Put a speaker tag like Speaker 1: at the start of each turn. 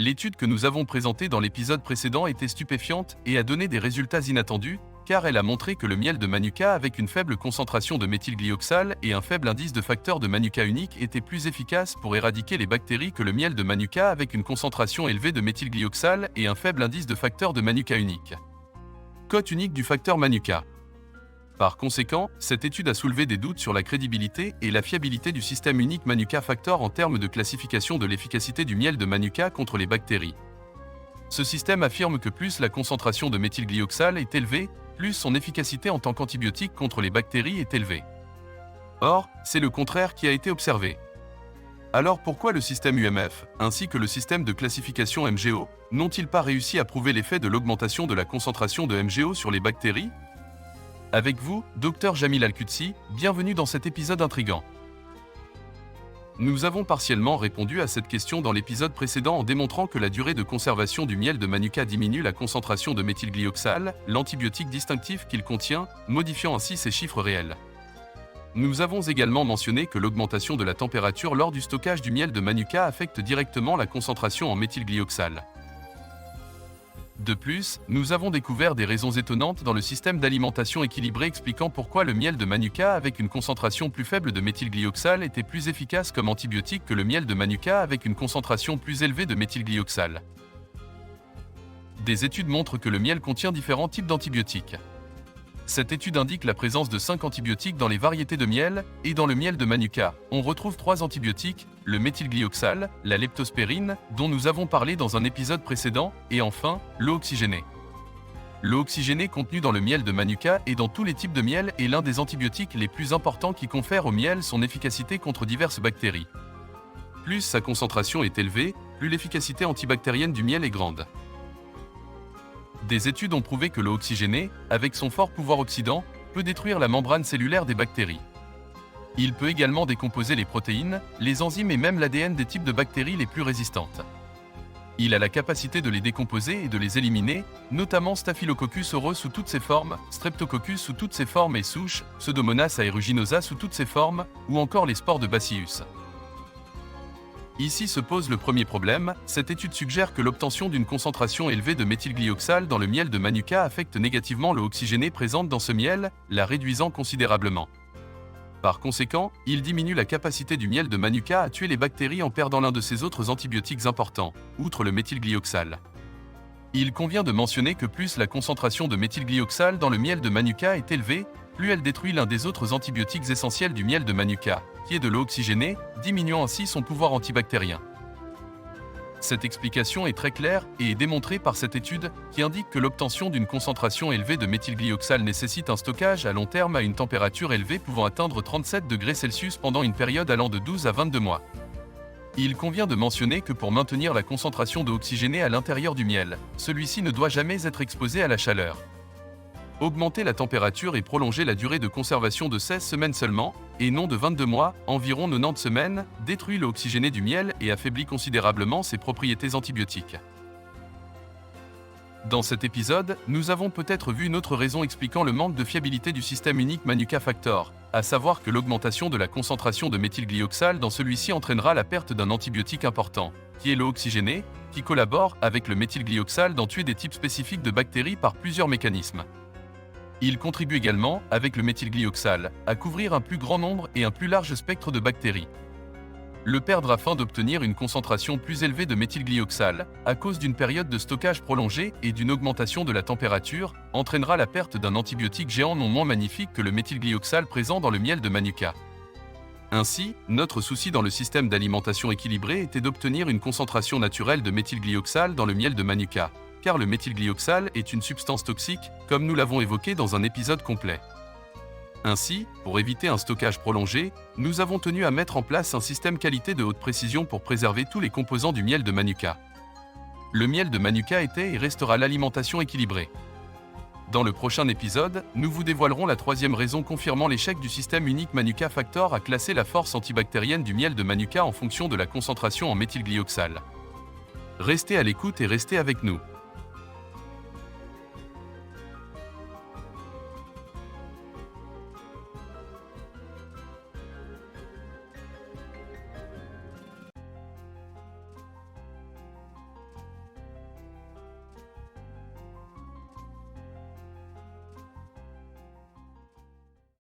Speaker 1: L'étude que nous avons présentée dans l'épisode précédent était stupéfiante et a donné des résultats inattendus, car elle a montré que le miel de Manuka avec une faible concentration de méthylglyoxal et un faible indice de facteur de Manuka unique était plus efficace pour éradiquer les bactéries que le miel de Manuka avec une concentration élevée de méthylglyoxal et un faible indice de facteur de Manuka unique. Cote unique du facteur Manuka. Par conséquent, cette étude a soulevé des doutes sur la crédibilité et la fiabilité du système unique Manuka Factor en termes de classification de l'efficacité du miel de Manuka contre les bactéries. Ce système affirme que plus la concentration de méthylglyoxal est élevée, plus son efficacité en tant qu'antibiotique contre les bactéries est élevée. Or, c'est le contraire qui a été observé. Alors pourquoi le système UMF, ainsi que le système de classification MGO, n'ont-ils pas réussi à prouver l'effet de l'augmentation de la concentration de MGO sur les bactéries ? Avec vous, Dr Jamil Al-Qudsi, bienvenue dans cet épisode intrigant. Nous avons partiellement répondu à cette question dans l'épisode précédent en démontrant que la durée de conservation du miel de Manuka diminue la concentration de méthylglyoxal, l'antibiotique distinctif qu'il contient, modifiant ainsi ses chiffres réels. Nous avons également mentionné que l'augmentation de la température lors du stockage du miel de Manuka affecte directement la concentration en méthylglyoxal. De plus, nous avons découvert des raisons étonnantes dans le système d'alimentation équilibré expliquant pourquoi le miel de Manuka avec une concentration plus faible de méthylglyoxal était plus efficace comme antibiotique que le miel de Manuka avec une concentration plus élevée de méthylglyoxal. Des études montrent que le miel contient différents types d'antibiotiques. Cette étude indique la présence de 5 antibiotiques dans les variétés de miel, et dans le miel de Manuka, on retrouve 3 antibiotiques, le méthylglyoxal, la leptospérine, dont nous avons parlé dans un épisode précédent, et enfin, l'eau oxygénée. L'eau oxygénée contenue dans le miel de Manuka et dans tous les types de miel est l'un des antibiotiques les plus importants qui confèrent au miel son efficacité contre diverses bactéries. Plus sa concentration est élevée, plus l'efficacité antibactérienne du miel est grande. Des études ont prouvé que l'eau oxygénée, avec son fort pouvoir oxydant, peut détruire la membrane cellulaire des bactéries. Il peut également décomposer les protéines, les enzymes et même l'ADN des types de bactéries les plus résistantes. Il a la capacité de les décomposer et de les éliminer, notamment Staphylococcus aureus sous toutes ses formes, Streptococcus sous toutes ses formes et souches, Pseudomonas aeruginosa sous toutes ses formes, ou encore les spores de Bacillus. Ici se pose le premier problème, cette étude suggère que l'obtention d'une concentration élevée de méthylglyoxal dans le miel de Manuka affecte négativement l'eau oxygénée présente dans ce miel, la réduisant considérablement. Par conséquent, il diminue la capacité du miel de Manuka à tuer les bactéries en perdant l'un de ses autres antibiotiques importants, outre le méthylglyoxal. Il convient de mentionner que plus la concentration de méthylglyoxal dans le miel de Manuka est élevée, plus elle détruit l'un des autres antibiotiques essentiels du miel de Manuka, qui est de l'eau oxygénée, diminuant ainsi son pouvoir antibactérien. Cette explication est très claire et est démontrée par cette étude qui indique que l'obtention d'une concentration élevée de méthylglyoxal nécessite un stockage à long terme à une température élevée pouvant atteindre 37 degrés Celsius pendant une période allant de 12 à 22 mois. Il convient de mentionner que pour maintenir la concentration d'eau oxygénée à l'intérieur du miel, celui-ci ne doit jamais être exposé à la chaleur. Augmenter la température et prolonger la durée de conservation de 16 semaines seulement, et non de 22 mois, environ 90 semaines, détruit l'eau oxygénée du miel et affaiblit considérablement ses propriétés antibiotiques. Dans cet épisode, nous avons peut-être vu une autre raison expliquant le manque de fiabilité du système unique Manuka Factor, à savoir que l'augmentation de la concentration de méthylglyoxal dans celui-ci entraînera la perte d'un antibiotique important, qui est l'eau oxygénée, qui collabore avec le méthylglyoxal dans tuer des types spécifiques de bactéries par plusieurs mécanismes. Il contribue également, avec le méthylglyoxal, à couvrir un plus grand nombre et un plus large spectre de bactéries. Le perdre afin d'obtenir une concentration plus élevée de méthylglyoxal, à cause d'une période de stockage prolongée et d'une augmentation de la température, entraînera la perte d'un antibiotique géant non moins magnifique que le méthylglyoxal présent dans le miel de Manuka. Ainsi, notre souci dans le système d'alimentation équilibré était d'obtenir une concentration naturelle de méthylglyoxal dans le miel de Manuka, car le méthylglyoxal est une substance toxique, comme nous l'avons évoqué dans un épisode complet. Ainsi, pour éviter un stockage prolongé, nous avons tenu à mettre en place un système qualité de haute précision pour préserver tous les composants du miel de Manuka. Le miel de Manuka était et restera l'alimentation équilibrée. Dans le prochain épisode, nous vous dévoilerons la troisième raison confirmant l'échec du système unique Manuka Factor à classer la force antibactérienne du miel de Manuka en fonction de la concentration en méthylglyoxal. Restez à l'écoute et restez avec nous.